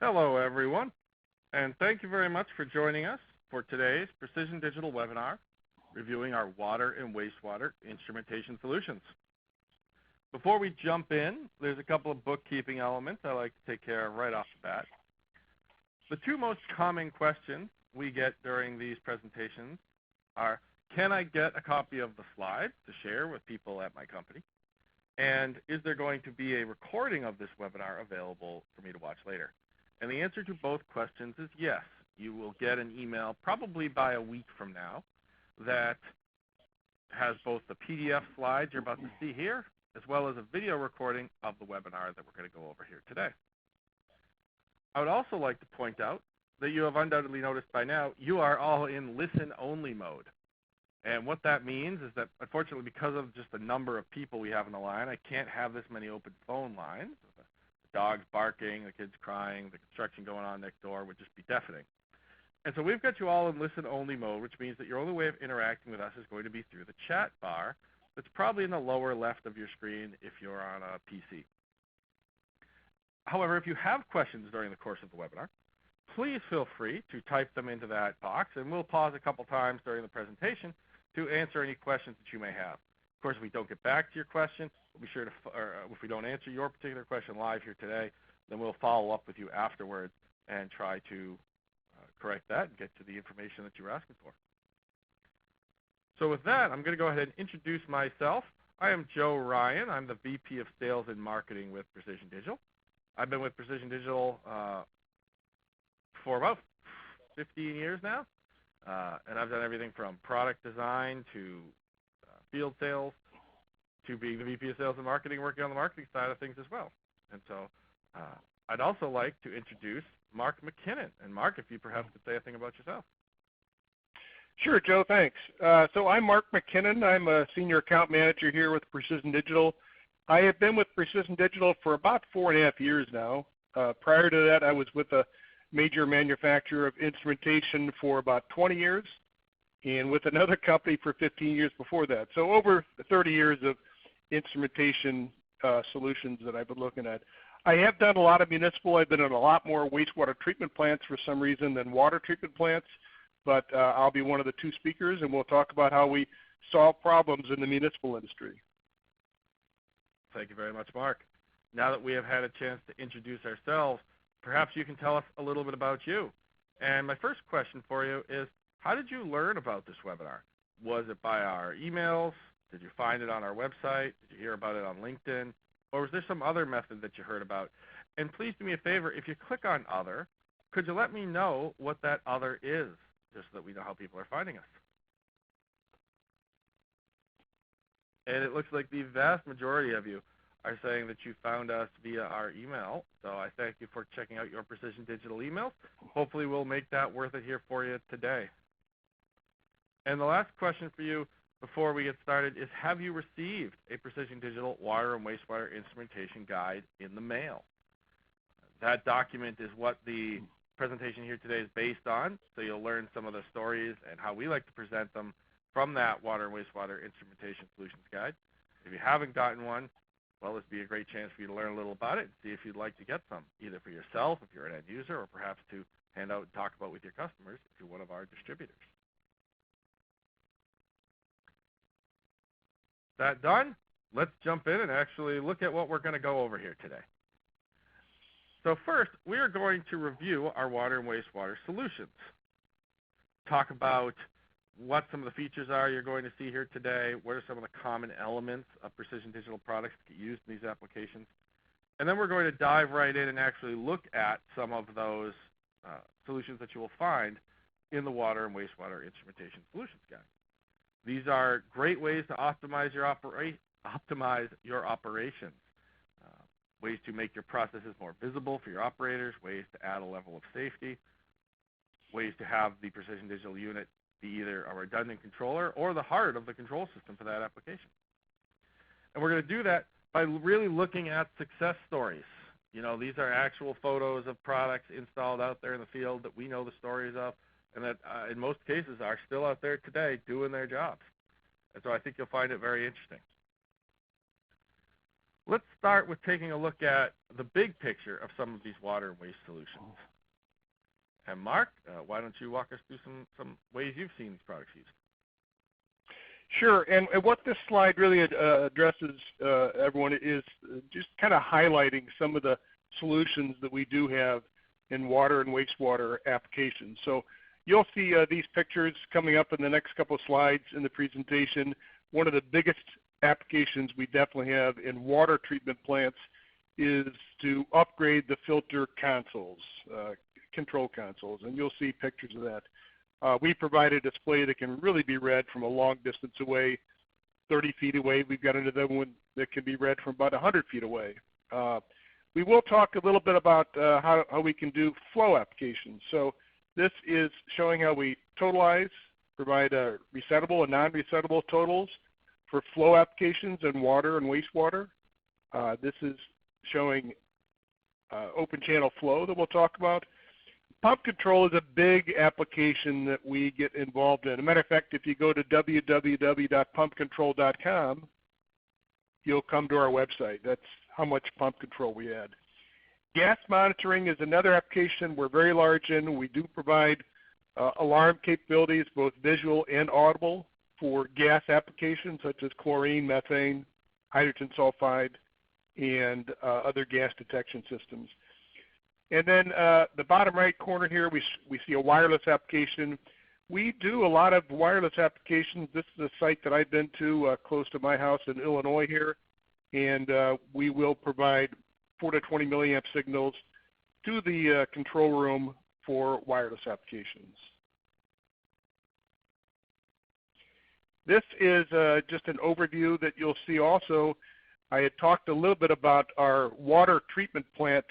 Hello, everyone, and thank you very much for joining us for today's Precision Digital webinar reviewing our water and wastewater instrumentation solutions. Before we jump in, there's a couple of bookkeeping elements I like to take care of right off the bat. The two most common questions we get during these presentations are, can I get a copy of the slides to share with people at my company? And is there going to be a recording of this webinar available for me to watch later? And the answer to both questions is yes. You will get an email probably by a week from now that has both the PDF slides you're about to see here, as well as a video recording of the webinar that we're going to go over here today. I would also like to point out that you have undoubtedly noticed by now, you are all in listen-only mode. And what that means is that, unfortunately, because of just the number of people we have on the line, I can't have this many open phone lines. The dogs barking, the kids crying, the construction going on next door would just be deafening. And so we've got you all in listen-only mode, which means that your only way of interacting with us is going to be through the chat bar that's probably in the lower left of your screen if you're on a PC. However, if you have questions during the course of the webinar, please feel free to type them into that box, and we'll pause a couple times during the presentation to answer any questions that you may have. Of course, if we don't get back to your question, we'll be sure to, if we don't answer your particular question live here today, then we'll follow up with you afterwards and try to correct that and get to the information that you were asking for. So with that, I'm going to go ahead and introduce myself. I am Joe Ryan. I'm the VP of Sales and Marketing with Precision Digital. I've been with Precision Digital for about 15 years now, and I've done everything from product design to field sales to being the VP of Sales and Marketing, working on the marketing side of things as well. And so I'd also like to introduce Mark McKinnon. And Mark, if you perhaps could say a thing about yourself. Sure, Joe, thanks. So I'm Mark McKinnon. I'm a Senior Account Manager here with Precision Digital. I have been with Precision Digital for about 4.5 years now. Prior to that, I was with a major manufacturer of instrumentation for about 20 years, and with another company for 15 years before that. So over 30 years of instrumentation solutions that I've been looking at. I have done a lot of municipal. I've been in a lot more wastewater treatment plants for some reason than water treatment plants, but I'll be one of the two speakers, and we'll talk about how we solve problems in the municipal industry. Thank you very much, Mark. Now that we have had a chance to introduce ourselves, perhaps you can tell us a little bit about you. And my first question for you is, how did you learn about this webinar? Was it by our emails? Did you find it on our website? Did you hear about it on LinkedIn? Or was there some other method that you heard about? And please do me a favor, if you click on Other, could you let me know what that other is, just so that we know how people are finding us? And it looks like the vast majority of you are saying that you found us via our email. So I thank you for checking out your Precision Digital emails. Hopefully we'll make that worth it here for you today. And the last question for you before we get started is, have you received a Precision Digital water and wastewater instrumentation guide in the mail? That document is what the presentation here today is based on, so you'll learn some of the stories and how we like to present them from that water and wastewater instrumentation solutions guide. If you haven't gotten one, well, this would be a great chance for you to learn a little about it and see if you'd like to get some, either for yourself if you're an end user, or perhaps to hand out and talk about with your customers if you're one of our distributors. That done, let's jump in and actually look at what we're going to go over here today. So first, we are going to review our water and wastewater solutions. Talk about what some of the features are you're going to see here today, what are some of the common elements of Precision Digital products that get used in these applications. And then we're going to dive right in and actually look at some of those solutions that you will find in the water and wastewater instrumentation solutions guide. These are great ways to optimize your operations, ways to make your processes more visible for your operators, ways to add a level of safety, ways to have the Precision Digital unit be either a redundant controller or the heart of the control system for that application. And we're going to do that by really looking at success stories. You know, these are actual photos of products installed out there in the field that we know the stories of, and that in most cases are still out there today doing their jobs. And so I think you'll find it very interesting. Let's start with taking a look at the big picture of some of these water and waste solutions. And Mark, why don't you walk us through some ways you've seen these products used? Sure, and what this slide really addresses, everyone, is just kind of highlighting some of the solutions that we do have in water and wastewater applications. So you'll see these pictures coming up in the next couple of slides in the presentation. One of the biggest applications we definitely have in water treatment plants is to upgrade the filter consoles, control consoles, and you'll see pictures of that. We provide a display that can really be read from a long distance away, 30 feet away. We've got another one that can be read from about 100 feet away. We will talk a little bit about how we can do flow applications. So this is showing how we totalize, provide resettable and non-resettable totals for flow applications in water and wastewater. This is showing open channel flow that we'll talk about. Pump control is a big application that we get involved in. As a matter of fact, if you go to www.pumpcontrol.com, you'll come to our website. That's how much pump control we add. Gas monitoring is another application we're very large in. We do provide alarm capabilities, both visual and audible, for gas applications such as chlorine, methane, hydrogen sulfide, and other gas detection systems. And then the bottom right corner here, we see a wireless application. We do a lot of wireless applications. This is a site that I've been to close to my house in Illinois here, and we will provide 4 to 20 milliamp signals to the control room for wireless applications. This is just an overview that you'll see also. I had talked a little bit about our water treatment plant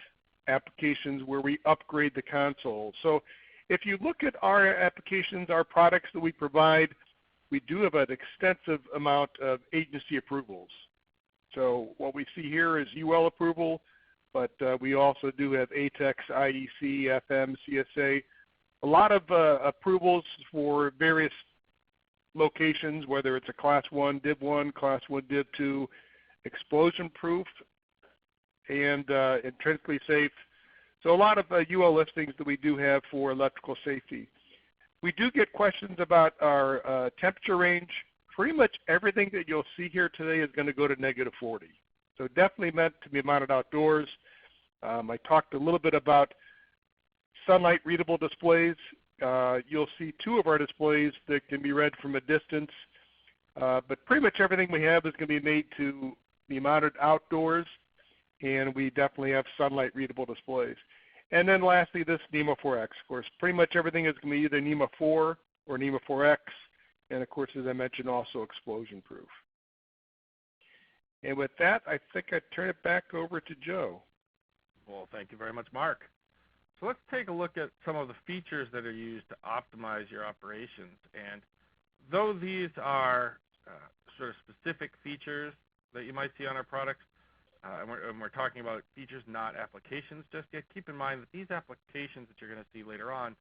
applications where we upgrade the console. So if you look at our applications, our products that we provide, we do have an extensive amount of agency approvals. So what we see here is UL approval, but we also do have ATEX, IEC, FM, CSA, a lot of approvals for various locations, whether it's a Class 1, Div 1, Class 1, Div 2, explosion proof, and intrinsically safe. So a lot of UL listings that we do have for electrical safety. We do get questions about our temperature range. Pretty much everything that you'll see here today is going to go to -40. So definitely meant to be mounted outdoors. I talked a little bit about sunlight readable displays. You'll see 2 of our displays that can be read from a distance. But pretty much everything we have is going to be made to be mounted outdoors, and we definitely have sunlight readable displays. And then lastly, this NEMA 4X. Of course, pretty much everything is going to be either NEMA 4 or NEMA 4X, and of course, as I mentioned, also explosion proof. And with that, I think I turn it back over to Joe. Well, thank you very much, Mark. So let's take a look at some of the features that are used to optimize your operations. And though these are sort of specific features that you might see on our products, and we're talking about features, not applications just yet, keep in mind that these applications that you're going to see later on,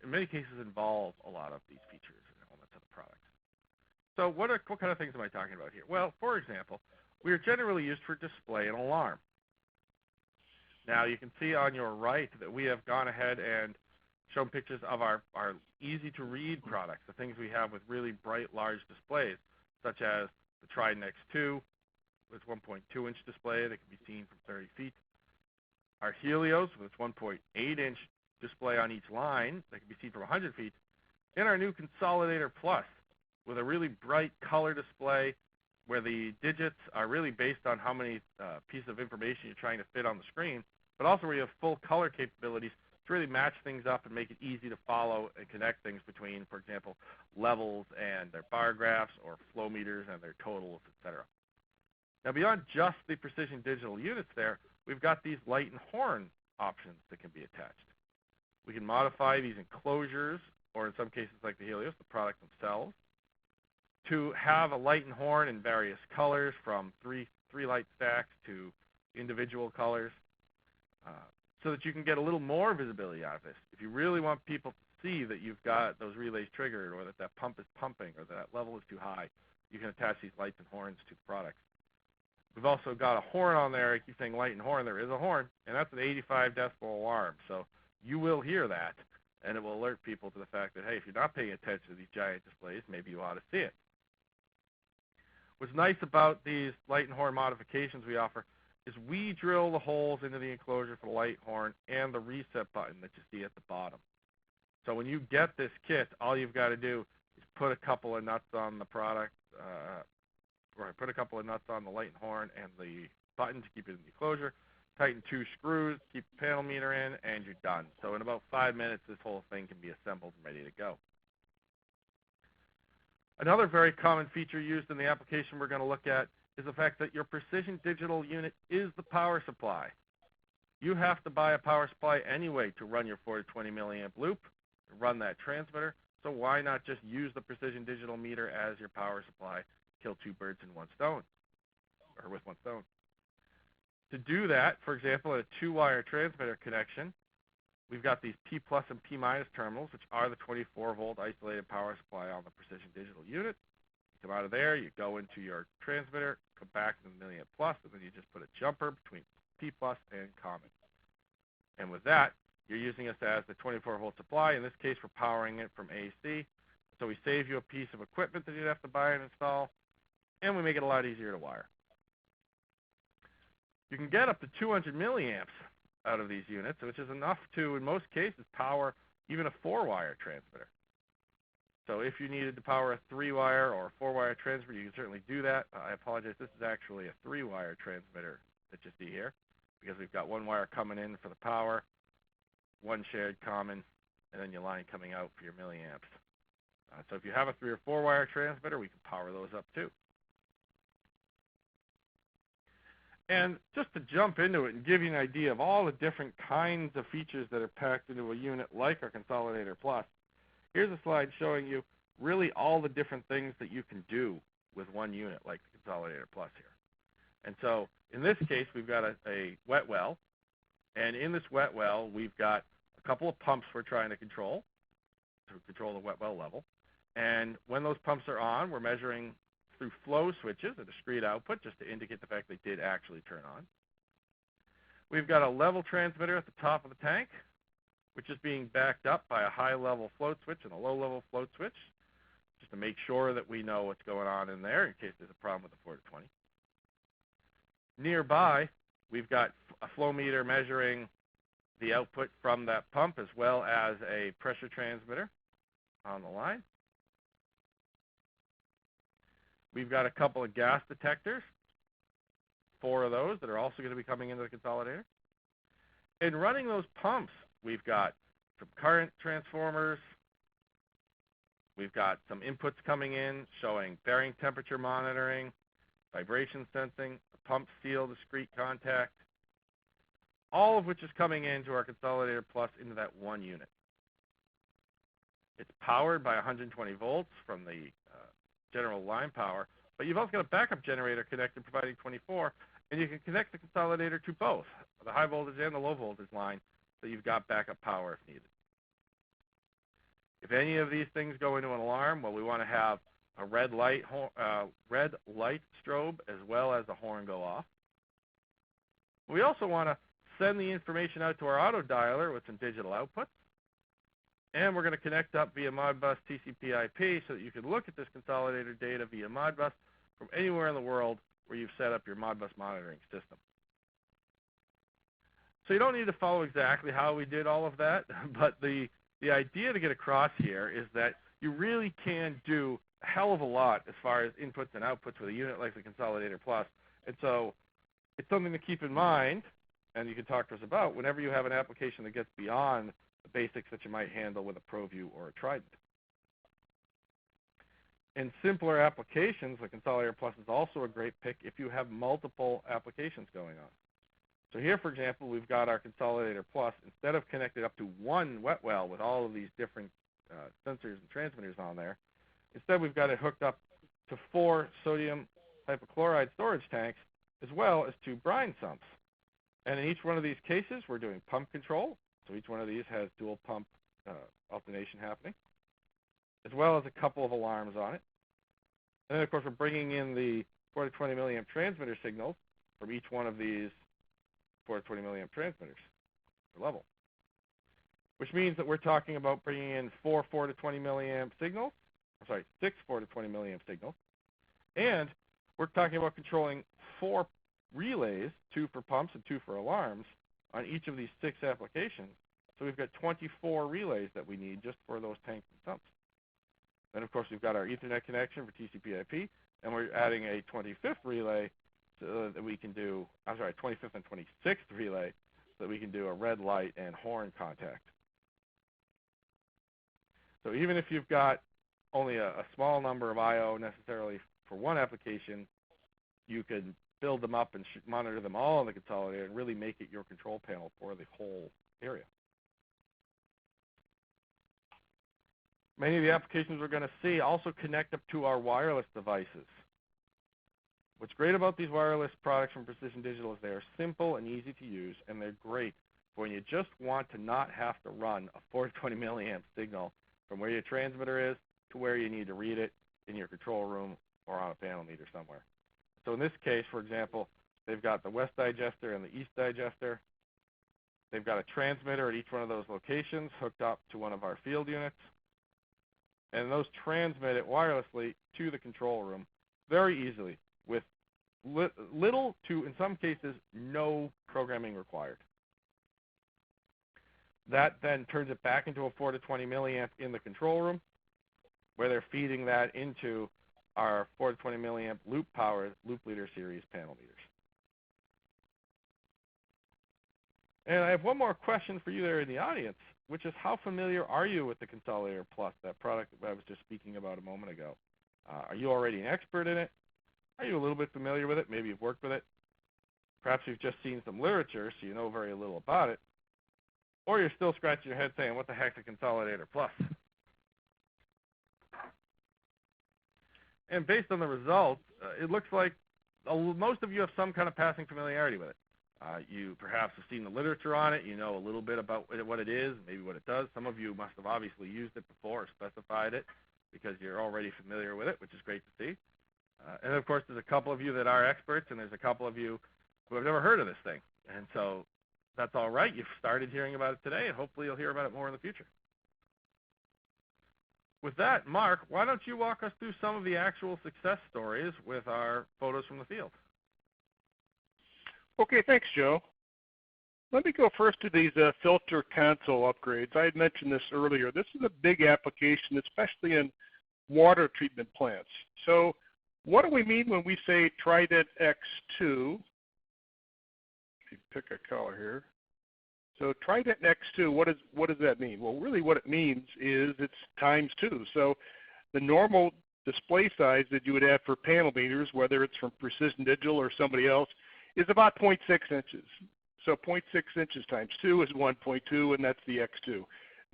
in many cases, involve a lot of these features and elements of the product. So what kind of things am I talking about here? Well, for example, we are generally used for display and alarm. Now, you can see on your right that we have gone ahead and shown pictures of our easy-to-read products, the things we have with really bright, large displays, such as the Trident X2 with 1.2-inch display that can be seen from 30 feet. Our Helios with its 1.8-inch display on each line that can be seen from 100 feet. And our new ConsoliDator Plus with a really bright color display where the digits are really based on how many pieces of information you're trying to fit on the screen, but also where you have full color capabilities to really match things up and make it easy to follow and connect things between, for example, levels and their bar graphs or flow meters and their totals, etc. Now, beyond just the precision digital units there, we've got these light and horn options that can be attached. We can modify these enclosures, or in some cases like the Helios, the product themselves, to have a light and horn in various colors, from three light stacks to individual colors, so that you can get a little more visibility out of this. If you really want people to see that you've got those relays triggered, or that pump is pumping, or that level is too high, you can attach these lights and horns to the products. We've also got a horn on there. I keep saying light and horn. There is a horn, and that's an 85 decibel alarm. So you will hear that, and it will alert people to the fact that, hey, if you're not paying attention to these giant displays, maybe you ought to see it. What's nice about these light and horn modifications we offer is we drill the holes into the enclosure for the light, horn, and the reset button that you see at the bottom. So when you get this kit, all you've got to do is put a couple of nuts on the product, or put a couple of nuts on the light and horn and the button to keep it in the enclosure, tighten 2 screws, keep the panel meter in, and you're done. So in about 5 minutes, this whole thing can be assembled and ready to go. Another very common feature used in the application we're going to look at is the fact that your precision digital unit is the power supply. You have to buy a power supply anyway to run your 4 to 20 milliamp loop, run that transmitter, so why not just use the precision digital meter as your power supply, kill 2 birds in one stone, or with one stone. To do that, for example, a 2-wire transmitter connection, we've got these P plus and P minus terminals, which are the 24-volt isolated power supply on the precision digital unit. You come out of there, you go into your transmitter, come back to the milliamp plus, and then you just put a jumper between P plus and common. And with that, you're using us as the 24-volt supply. In this case, we're powering it from AC. So we save you a piece of equipment that you'd have to buy and install, and we make it a lot easier to wire. You can get up to 200 milliamps out of these units, which is enough to, in most cases, power even a 4-wire transmitter. So if you needed to power a 3-wire or a 4-wire transmitter, you can certainly do that. I apologize, this is actually a 3-wire transmitter that you see here, because we've got 1 wire coming in for the power, 1 shared common, and then your line coming out for your milliamps. So if you have a 3 or 4-wire transmitter, we can power those up too. And just to jump into it and give you an idea of all the different kinds of features that are packed into a unit like our ConsoliDator Plus, here's a slide showing you really all the different things that you can do with one unit like the ConsoliDator Plus here. And so in this case, we've got a wet well, and in this wet well, we've got a couple of pumps we're trying to control the wet well level. And when those pumps are on, we're measuring through flow switches, a discrete output, just to indicate the fact they did actually turn on. We've got a level transmitter at the top of the tank, which is being backed up by a high-level float switch and a low-level float switch, just to make sure that we know what's going on in there in case there's a problem with the 4 to 20. Nearby, we've got a flow meter measuring the output from that pump, as well as a pressure transmitter on the line. We've got a couple of gas detectors, 4 of those that are also going to be coming into the consolidator. And running those pumps, we've got some current transformers. We've got some inputs coming in showing bearing temperature monitoring, vibration sensing, a pump seal discrete contact, all of which is coming into our ConsoliDator Plus into that one unit. It's powered by 120 volts from the general line power, but you've also got a backup generator connected providing 24, and you can connect the consolidator to both the high voltage and the low voltage line, so you've got backup power if needed. If any of these things go into an alarm, well, we want to have a red light strobe as well as the horn go off. We also want to send the information out to our auto dialer with some digital outputs. And we're going to connect up via Modbus TCP/IP so that you can look at this consolidator data via Modbus from anywhere in the world where you've set up your Modbus monitoring system. So you don't need to follow exactly how we did all of that, but the idea to get across here is that you really can do a hell of a lot as far as inputs and outputs with a unit like the ConsoliDator Plus. And so it's something to keep in mind, and you can talk to us about whenever you have an application that gets beyond the basics that you might handle with a ProView or a Trident. In simpler applications, the ConsoliDator Plus is also a great pick if you have multiple applications going on. So here, for example, we've got our ConsoliDator Plus. Instead of connected up to one wet well with all of these different sensors and transmitters on there, instead we've got it hooked up to 4 sodium hypochlorite storage tanks as well as 2 brine sumps. And in each one of these cases, we're doing pump control. So each one of these has dual pump alternation happening, as well as a couple of alarms on it. And then, of course, we're bringing in the 4 to 20 milliamp transmitter signals from each one of these 4 to 20 milliamp transmitters per level, which means that we're talking about bringing in 4 to 20 milliamp signals, 6 4 to 20 milliamp signals, and we're talking about controlling 4 relays, 2 for pumps and 2 for alarms, on each of these 6 applications. So we've got 24 relays that we need just for those tanks and sumps. Then, of course, we've got our Ethernet connection for TCP/IP, and we're adding a 25th relay so that we can do, 25th and 26th relay so that we can do a red light and horn contact. So even if you've got only a small number of I/O necessarily for one application, you could build them up and monitor them all in the consolidator and really make it your control panel for the whole area. Many of the applications we're going to see also connect up to our wireless devices. What's great about these wireless products from Precision Digital is they are simple and easy to use, and they're great for when you just want to not have to run a 4 to 20 milliamp signal from where your transmitter is to where you need to read it in your control room or on a panel meter somewhere. So in this case, for example, they've got the west digester and the east digester. They've got a transmitter at each one of those locations hooked up to one of our field units. And those transmit it wirelessly to the control room very easily with little to, in some cases, no programming required. That then turns it back into a 4 to 20 milliamp in the control room, where they're feeding that into our 4 to 20 milliamp loop power loop leader series panel meters. And I have one more question for you there in the audience, which is how familiar are you with the ConsoliDator Plus, that product that I was just speaking about a moment ago? Are you already an expert in it? Are you a little bit familiar with it? Maybe you've worked with it. Perhaps you've just seen some literature, so you know very little about it. Or you're still scratching your head saying, what the heck's a ConsoliDator Plus? And based on the results, it looks like most of you have some kind of passing familiarity with it. You perhaps have seen the literature on it. You know a little bit about what it is, maybe what it does. Some of you must have obviously used it before or specified it because you're already familiar with it, which is great to see. And, of course, there's a couple of you that are experts, and there's a couple of you who have never heard of this thing. And so that's all right. You've started hearing about it today, and hopefully you'll hear about it more in the future. With that, Mark, why don't you walk us through some of the actual success stories with our photos from the field? Okay, thanks, Joe. Let me go first to these filter console upgrades. I had mentioned this earlier. This is a big application, especially in water treatment plants. So what do we mean when we say Trident X2? Let me pick a color here. So Trident X2, what does that mean? Well, really what it means is it's times 2. So the normal display size that you would have for panel meters, whether it's from Precision Digital or somebody else, is about 0.6 inches. So 0.6 inches times 2 is 1.2, and that's the X2.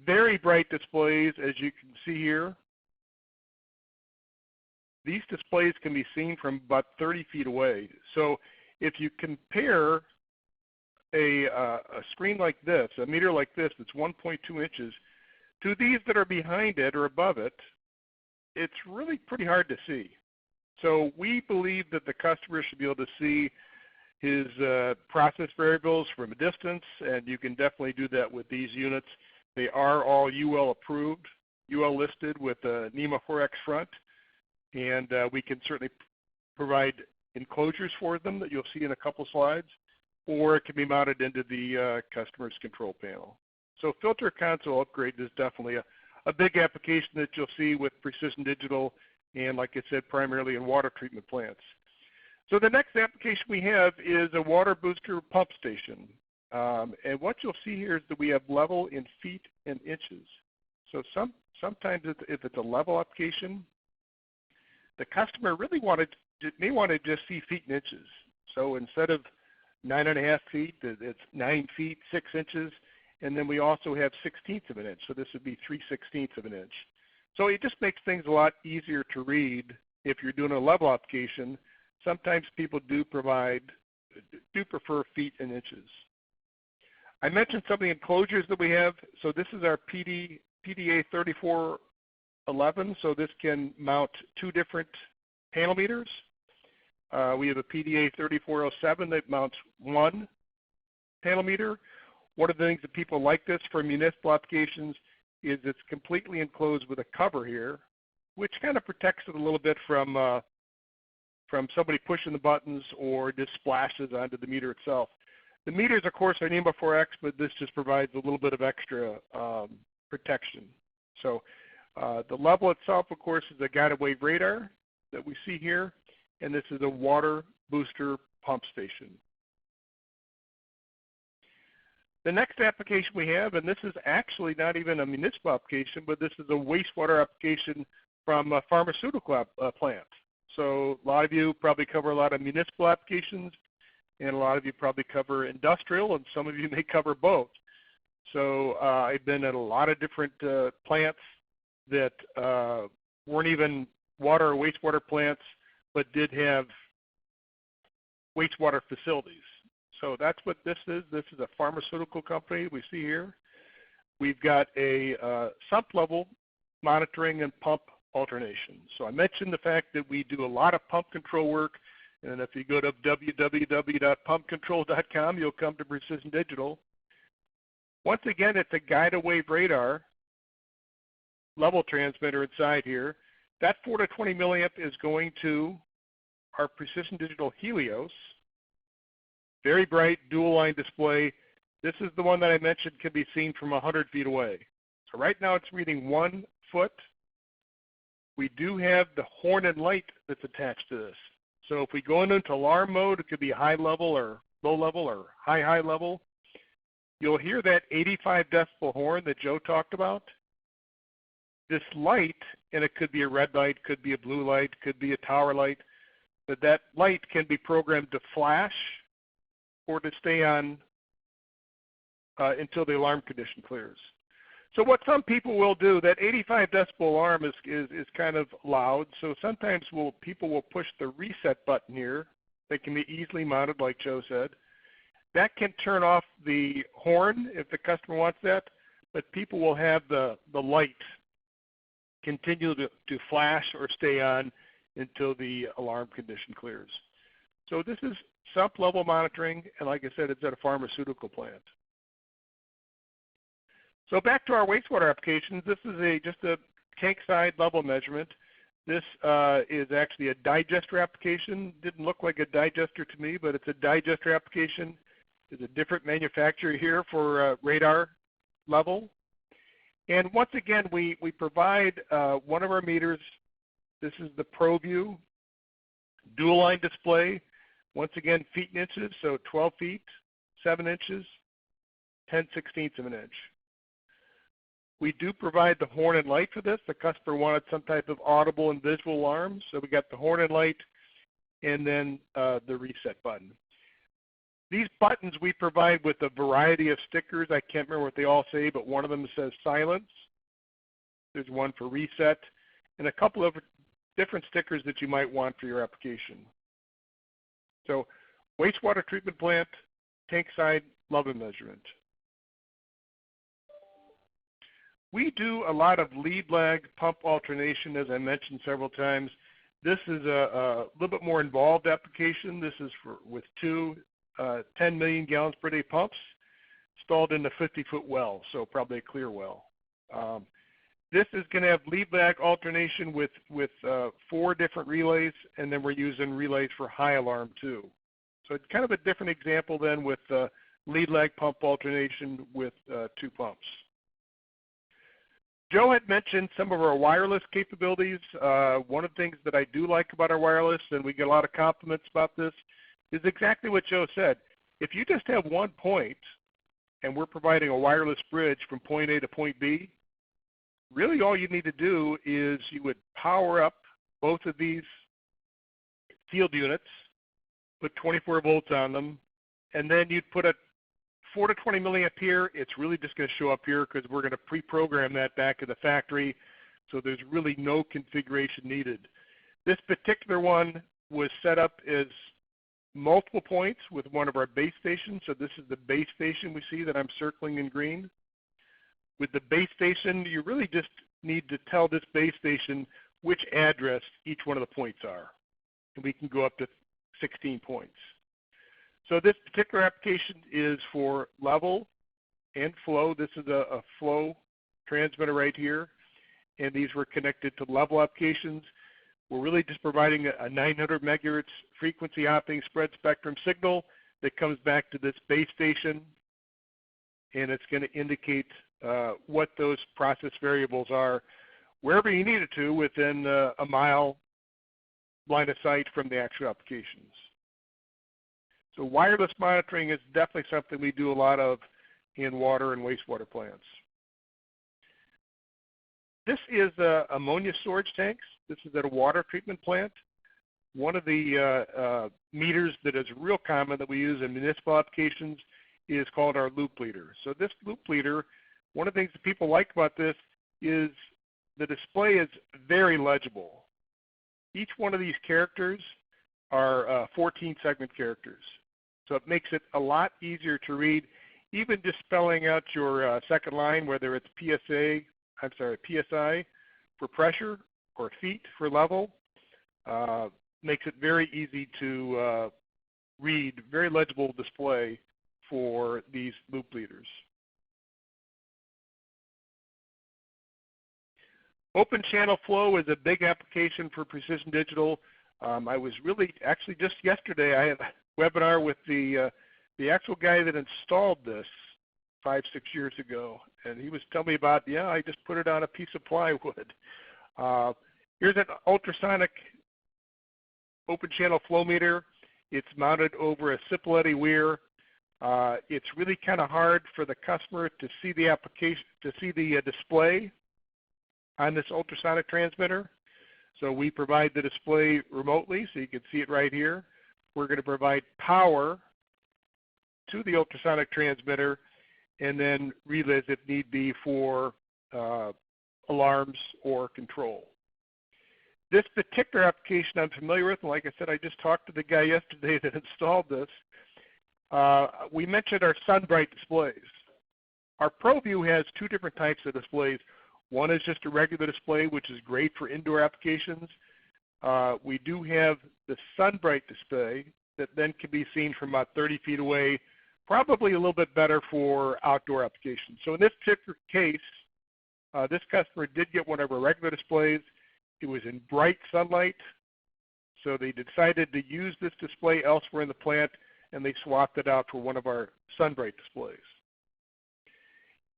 Very bright displays, as you can see here. These displays can be seen from about 30 feet away. So if you compare a screen like this, a meter like this that's 1.2 inches, to these that are behind it or above it, it's really pretty hard to see. So we believe that the customer should be able to see his process variables from a distance, and you can definitely do that with these units. They are all UL approved, UL listed with a NEMA 4X front, and we can certainly provide enclosures for them that you'll see in a couple slides, or it can be mounted into the customer's control panel. So filter console upgrade is definitely a big application that you'll see with Precision Digital, and like I said, primarily in water treatment plants. So the next application we have is a water booster pump station. And what you'll see here is that we have level in feet and inches. So sometimes if it's a level application, the customer really may want to just see feet and inches. So instead of 9.5 feet, it's 9 feet, 6 inches. And then we also have 1/16 of an inch. So this would be 3/16 of an inch. So it just makes things a lot easier to read if you're doing a level application. Sometimes people do prefer feet and inches. I mentioned some of the enclosures that we have. So this is our PDA3411. So this can mount 2 different panel meters. We have a PD9000 that mounts one panel meter. One of the things that people like this for municipal applications is it's completely enclosed with a cover here, which kind of protects it a little bit from somebody pushing the buttons or just splashes onto the meter itself. The meters, of course, are NEMA 4X, but this just provides a little bit of extra protection. So the level itself, of course, is a guided wave radar that we see here, and this is a water booster pump station. The next application we have, and this is actually not even a municipal application, but this is a wastewater application from a pharmaceutical plant. So a lot of you probably cover a lot of municipal applications, and a lot of you probably cover industrial, and some of you may cover both. So I've been at a lot of different plants that weren't even water or wastewater plants, but did have wastewater facilities. So that's what this is. This is a pharmaceutical company we see here. We've got a sump level monitoring and pump alternation. So I mentioned the fact that we do a lot of pump control work, and if you go to www.pumpcontrol.com, you'll come to Precision Digital. Once again, it's a guided wave radar level transmitter inside here. That 4 to 20 milliamp is going to our Precision Digital Helios. Very bright dual line display. This is the one that I mentioned can be seen from 100 feet away. So right now it's reading 1 foot. We do have the horn and light that's attached to this. So if we go into alarm mode, it could be high level or low level or high level. You'll hear that 85 decibel horn that Joe talked about. This light, and it could be a red light, could be a blue light, could be a tower light, but that light can be programmed to flash or to stay on until the alarm condition clears. So what some people will do, that 85 decibel alarm is kind of loud, so sometimes people will push the reset button here. That can be easily mounted, like Joe said. That can turn off the horn if the customer wants that, but people will have the light continue to flash or stay on until the alarm condition clears. So this is sump level monitoring, and like I said, it's at a pharmaceutical plant. So back to our wastewater applications, this is just a tank side level measurement. This is actually a digester application. Didn't look like a digester to me, but it's a digester application. There's a different manufacturer here for radar level. And once again, we provide one of our meters. This is the ProView dual line display. Once again, feet and inches, so 12 feet, 7 inches, 10/16 of an inch. We do provide the horn and light for this. The customer wanted some type of audible and visual alarm, so we got the horn and light and then the reset button. These buttons we provide with a variety of stickers. I can't remember what they all say, but one of them says silence. There's one for reset, and a couple of different stickers that you might want for your application. So wastewater treatment plant, tank side level measurement. We do a lot of lead lag pump alternation, as I mentioned several times. This is a little bit more involved application. This is with two 10 million gallons per day pumps installed in a 50-foot well, so probably a clear well. This is going to have lead lag alternation with 4 different relays, and then we're using relays for high alarm too. So it's kind of a different example than with lead lag pump alternation with 2 pumps. Joe had mentioned some of our wireless capabilities. One of the things that I do like about our wireless, and we get a lot of compliments about this, is exactly what Joe said. If you just have one point, and we're providing a wireless bridge from point A to point B, really all you need to do is you would power up both of these field units, put 24 volts on them, and then you'd put a 4 to 20 milliamp here. It's really just going to show up here because we're going to pre-program that back in the factory, so there's really no configuration needed. This particular one was set up as multiple points with one of our base stations. So this is the base station we see that I'm circling in green. With the base station, you really just need to tell this base station which address each one of the points are. And we can go up to 16 points. So this particular application is for level and flow. This is a flow transmitter right here, and these were connected to level applications. We're really just providing a 900 megahertz frequency hopping spread spectrum signal that comes back to this base station, and it's going to indicate what those process variables are wherever you need it to within a mile line of sight from the actual applications. So wireless monitoring is definitely something we do a lot of in water and wastewater plants. This is ammonia storage tanks. This is at a water treatment plant. One of the meters that is real common that we use in municipal applications is called our loop leader. So this loop leader, one of the things that people like about this is the display is very legible. Each one of these characters are 14 segment characters. So it makes it a lot easier to read. Even just spelling out your second line, whether it's PSI for pressure or feet for level, makes it very easy to read, very legible display for these loop leaders. Open channel flow is a big application for Precision Digital. I was really, actually just yesterday, I had a webinar with the actual guy that installed this 5-6 years ago, and he was telling me about, yeah, I just put it on a piece of plywood. Here's an ultrasonic open channel flow meter. It's mounted over a Cipolletti weir. It's really kind of hard for the customer to see the application, to see the display on this ultrasonic transmitter. So we provide the display remotely, so you can see it right here. We're going to provide power to the ultrasonic transmitter and then relays if need be for alarms or control. This particular application I'm familiar with, and like I said, I just talked to the guy yesterday that installed this. We mentioned our SunBright displays. Our ProView has two different types of displays. One is just a regular display, which is great for indoor applications. We do have the SunBright display that then can be seen from about 30 feet away, probably a little bit better for outdoor applications. So in this particular case, this customer did get one of our regular displays. It was in bright sunlight, so they decided to use this display elsewhere in the plant, and they swapped it out for one of our SunBright displays.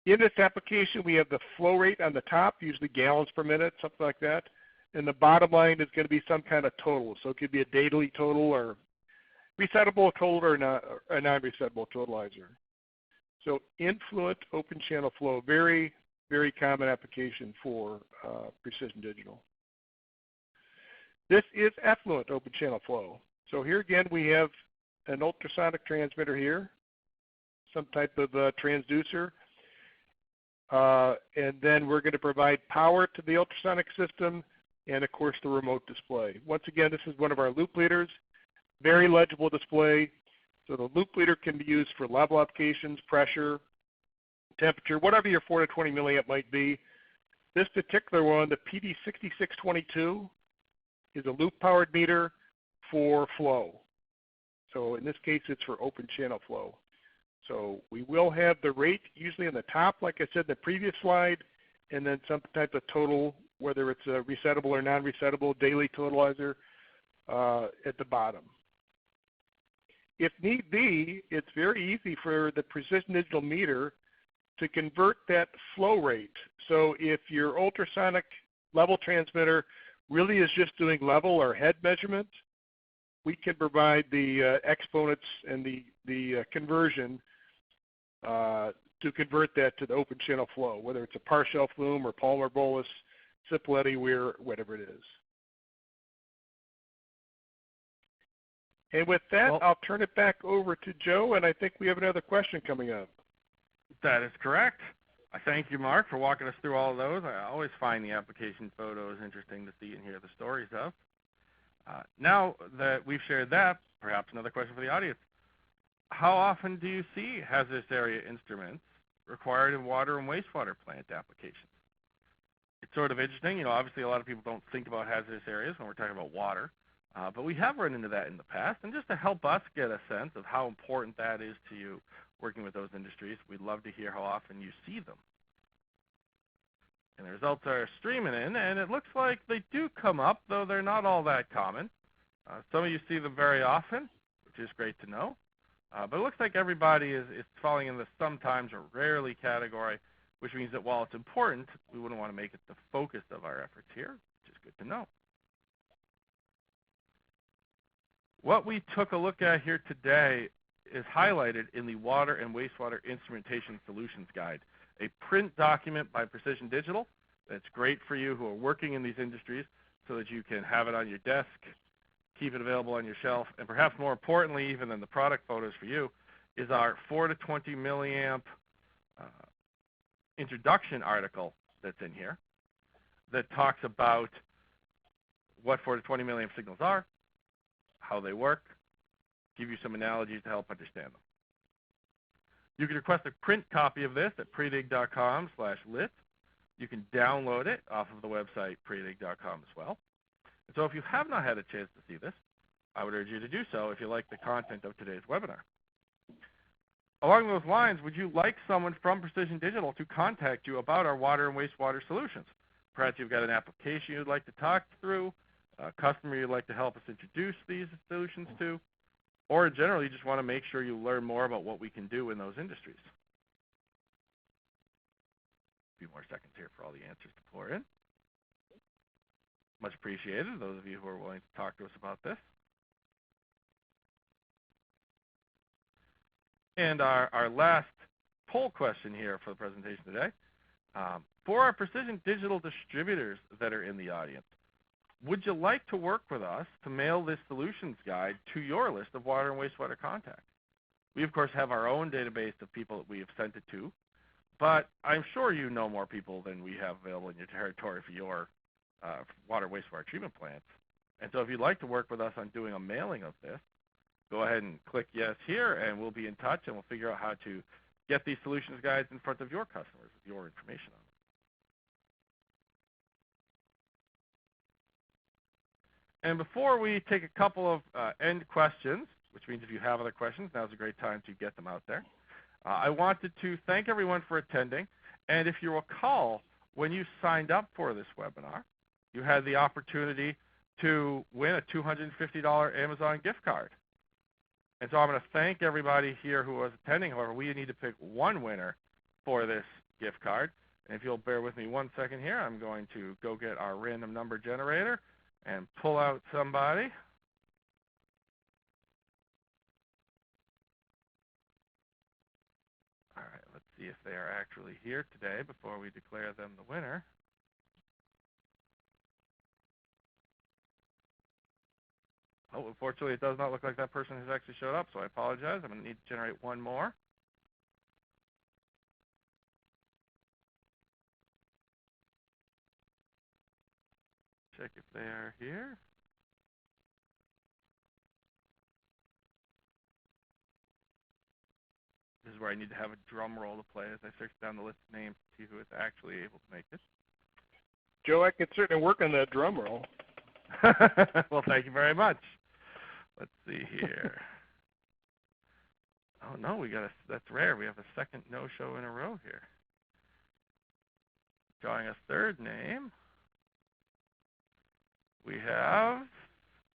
In this application, we have the flow rate on the top, usually gallons per minute, something like that. And the bottom line is going to be some kind of total. So it could be a daily total or resettable total or a non-resettable totalizer. So influent open channel flow, very, very common application for Precision Digital. This is effluent open channel flow. So here again, we have an ultrasonic transmitter here, some type of transducer. And then we're going to provide power to the ultrasonic system and, of course, the remote display. Once again, this is one of our loop leaders, very legible display. So the loop leader can be used for level applications, pressure, temperature, whatever your 4 to 20 milliamp might be. This particular one, the PD6622, is a loop-powered meter for flow. So in this case, it's for open channel flow. So we will have the rate usually in the top, like I said in the previous slide, and then some type of total, whether it's a resettable or non-resettable daily totalizer at the bottom. If need be, it's very easy for the Precision Digital meter to convert that flow rate. So if your ultrasonic level transmitter really is just doing level or head measurement, we can provide the exponents and the conversion to convert that to the open channel flow, whether it's a partial flume or Palmer bolus, Cipolletti weir, whatever it is. And with that, I'll turn it back over to Joe, and I think we have another question coming up. That is correct. I thank you, Mark, for walking us through all of those. I always find the application photos interesting to see and hear the stories of. Now that we've shared that, perhaps another question for the audience. How often do you see hazardous area instruments required in water and wastewater plant applications? It's sort of interesting. You know, obviously a lot of people don't think about hazardous areas when we're talking about water. But we have run into that in the past, and just to help us get a sense of how important that is to you working with those industries, we'd love to hear how often you see them. And the results are streaming in, and it looks like they do come up, though they're not all that common. Some of you see them very often, which is great to know. But it looks like everybody is falling in the sometimes or rarely category, which means that while it's important, we wouldn't want to make it the focus of our efforts here, which is good to know. What we took a look at here today is highlighted in the Water and Wastewater Instrumentation Solutions Guide, a print document by Precision Digital that's great for you who are working in these industries so that you can have it on your desk, keep it available on your shelf, and perhaps more importantly even than the product photos for you is our 4 to 20 milliamp introduction article that's in here that talks about what 4 to 20 milliamp signals are, how they work, give you some analogies to help understand them. You can request a print copy of this at predig.com/lit. You can download it off of the website predig.com as well. And so if you have not had a chance to see this, I would urge you to do so if you like the content of today's webinar. Along those lines, would you like someone from Precision Digital to contact you about our water and wastewater solutions? Perhaps you've got an application you'd like to talk through, a customer you'd like to help us introduce these solutions to, or in general, you just want to make sure you learn more about what we can do in those industries. A few more seconds here for all the answers to pour in. Much appreciated, those of you who are willing to talk to us about this. And our last poll question here for the presentation today. For our Precision Digital distributors that are in the audience, would you like to work with us to mail this solutions guide to your list of water and wastewater contacts? We, of course, have our own database of people that we have sent it to, but I'm sure you know more people than we have available in your territory for your water wastewater treatment plants. And so if you'd like to work with us on doing a mailing of this, go ahead and click yes here, and we'll be in touch, and we'll figure out how to get these solutions guides in front of your customers with your information on them. And before we take a couple of end questions, which means if you have other questions, now's a great time to get them out there, I wanted to thank everyone for attending. And if you recall, when you signed up for this webinar, you had the opportunity to win a $250 Amazon gift card. And so I'm going to thank everybody here who was attending. However, we need to pick one winner for this gift card. And if you'll bear with me 1 second here, I'm going to go get our random number generator and pull out somebody. All right, let's see if they are actually here today before we declare them the winner. Oh, unfortunately, it does not look like that person has actually showed up, so I apologize. I'm going to need to generate one more. Check if they are here. This is where I need to have a drum roll to play as I search down the list of names to see who is actually able to make this. Joe, I could certainly work on that drum roll. Well, thank you very much. Let's see here. Oh no, that's rare. We have a second no-show in a row here. Drawing a third name. We have,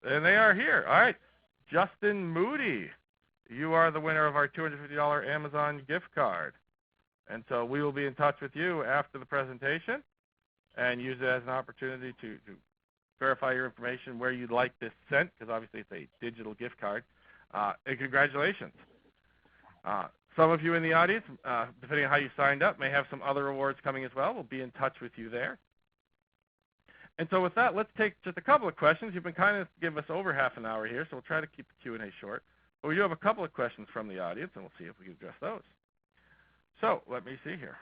and they are here. All right, Justin Moody. You are the winner of our $250 Amazon gift card. And so we will be in touch with you after the presentation and use it as an opportunity to verify your information where you'd like this sent, because obviously it's a digital gift card. And congratulations. Some of you in the audience, depending on how you signed up, may have some other rewards coming as well. We'll be in touch with you there. And so with that, let's take just a couple of questions. You've been kind enough to give us over half an hour here, so we'll try to keep the Q&A short. But we do have a couple of questions from the audience, and we'll see if we can address those. So let me see here.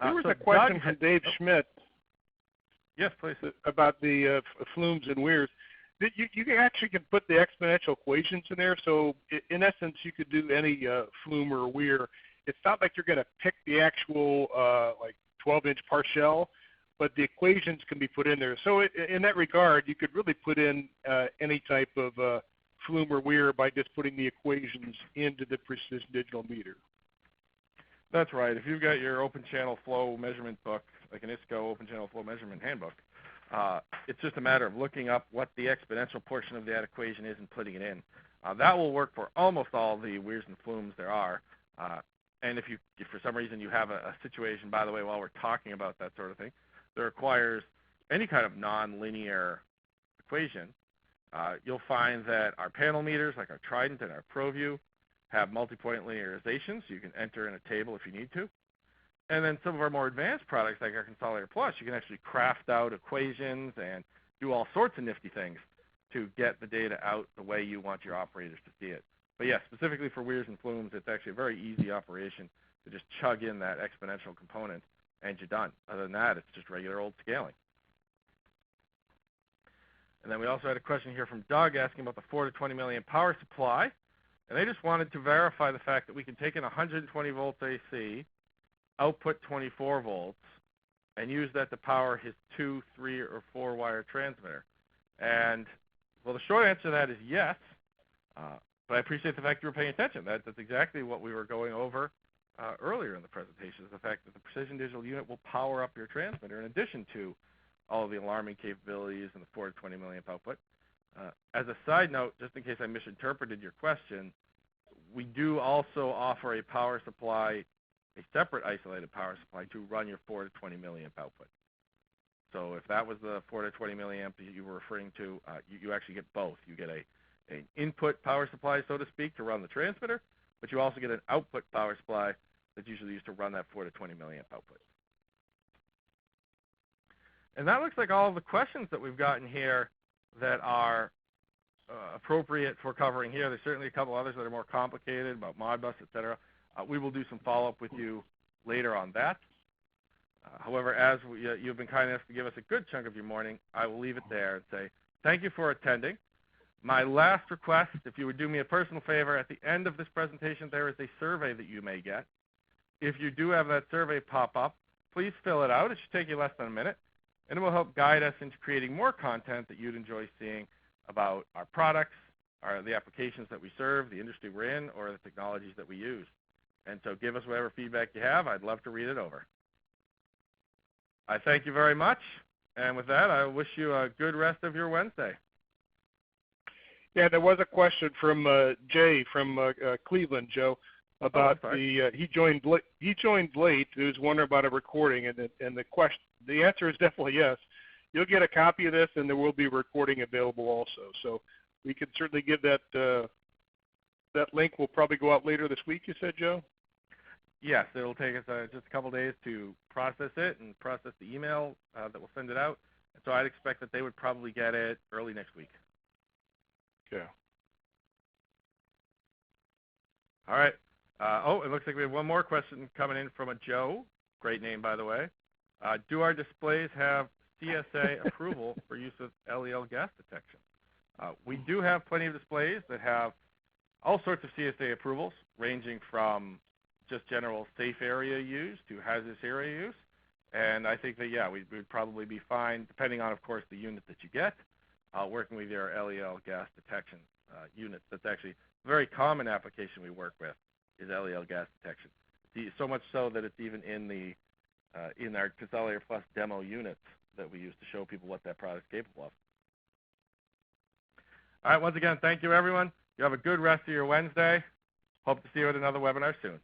There was a question from Dave Schmidt. Yes, please. About the flumes and weirs. You actually can put the exponential equations in there, so in essence you could do any flume or weir. It's not like you're going to pick the actual like 12-inch parcel. but the equations can be put in there. So in that regard, you could really put in any type of flume or weir by just putting the equations into the Precision Digital meter. That's right. If you've got your open channel flow measurement book, like an ISCO open channel flow measurement handbook, it's just a matter of looking up what the exponential portion of that equation is and putting it in. That will work for almost all the weirs and flumes there are. And if for some reason you have a situation, by the way, while we're talking about that sort of thing, that requires any kind of nonlinear equation, you'll find that our panel meters, like our Trident and our ProView, have multi-point linearization, so you can enter in a table if you need to. And then some of our more advanced products, like our ConsoliDator Plus, you can actually craft out equations and do all sorts of nifty things to get the data out the way you want your operators to see it. But yeah, specifically for weirs and flumes, it's actually a very easy operation to just chug in that exponential component and you're done. Other than that, it's just regular old scaling. And then we also had a question here from Doug asking about the 4 to 20 milliamp power supply. And they just wanted to verify the fact that we can take in 120 volts AC, output 24 volts, and use that to power his 2, 3, or 4 wire transmitter. And, well, the short answer to that is yes, but I appreciate the fact you were paying attention. That's exactly what we were going over earlier in the presentation, is the fact that the Precision Digital unit will power up your transmitter in addition to all of the alarming capabilities and the 4 to 20 milliamp output. As a side note, just in case I misinterpreted your question, we do also offer a power supply, a separate isolated power supply to run your 4 to 20 milliamp output. So if that was the 4 to 20 milliamp that you were referring to, you actually get both. You get an input power supply, so to speak, to run the transmitter, but you also get an output power supply that's usually used to run that 4 to 20 milliamp output. And that looks like all of the questions that we've gotten here that are appropriate for covering here. There's certainly a couple others that are more complicated about Modbus, et cetera. We will do some follow-up with you later on that. However, as you've been kind enough to give us a good chunk of your morning, I will leave it there and say thank you for attending. My last request, if you would do me a personal favor, at the end of this presentation, there is a survey that you may get. If you do have that survey pop up, please fill it out. It should take you less than a minute, and it will help guide us into creating more content that you'd enjoy seeing about our products, the applications that we serve, the industry we're in, or the technologies that we use. And so give us whatever feedback you have. I'd love to read it over. I thank you very much. And with that, I wish you a good rest of your Wednesday. Yeah, there was a question from Jay from Cleveland, Joe, about he joined late. He was wondering about a recording, and the answer is definitely yes. You'll get a copy of this, and there will be a recording available also. So we can certainly give that. That link will probably go out later this week, you said, Joe? Yes, it'll take us just a couple days to process it and process the email that will send it out. And so I'd expect that they would probably get it early next week. Yeah. All right. It looks like we have one more question coming in from a Joe. Great name, by the way. Do our displays have CSA approval for use of LEL gas detection? We do have plenty of displays that have all sorts of CSA approvals, ranging from just general safe area use to hazardous area use. And I think that, yeah, we'd probably be fine, depending on, of course, the unit that you get, working with your LEL gas detection units. That's actually a very common application we work with, is LEL gas detection. So much so that it's even in our ConsoliDator Plus demo units that we use to show people what that product's capable of. All right, once again, thank you, everyone. You have a good rest of your Wednesday. Hope to see you at another webinar soon.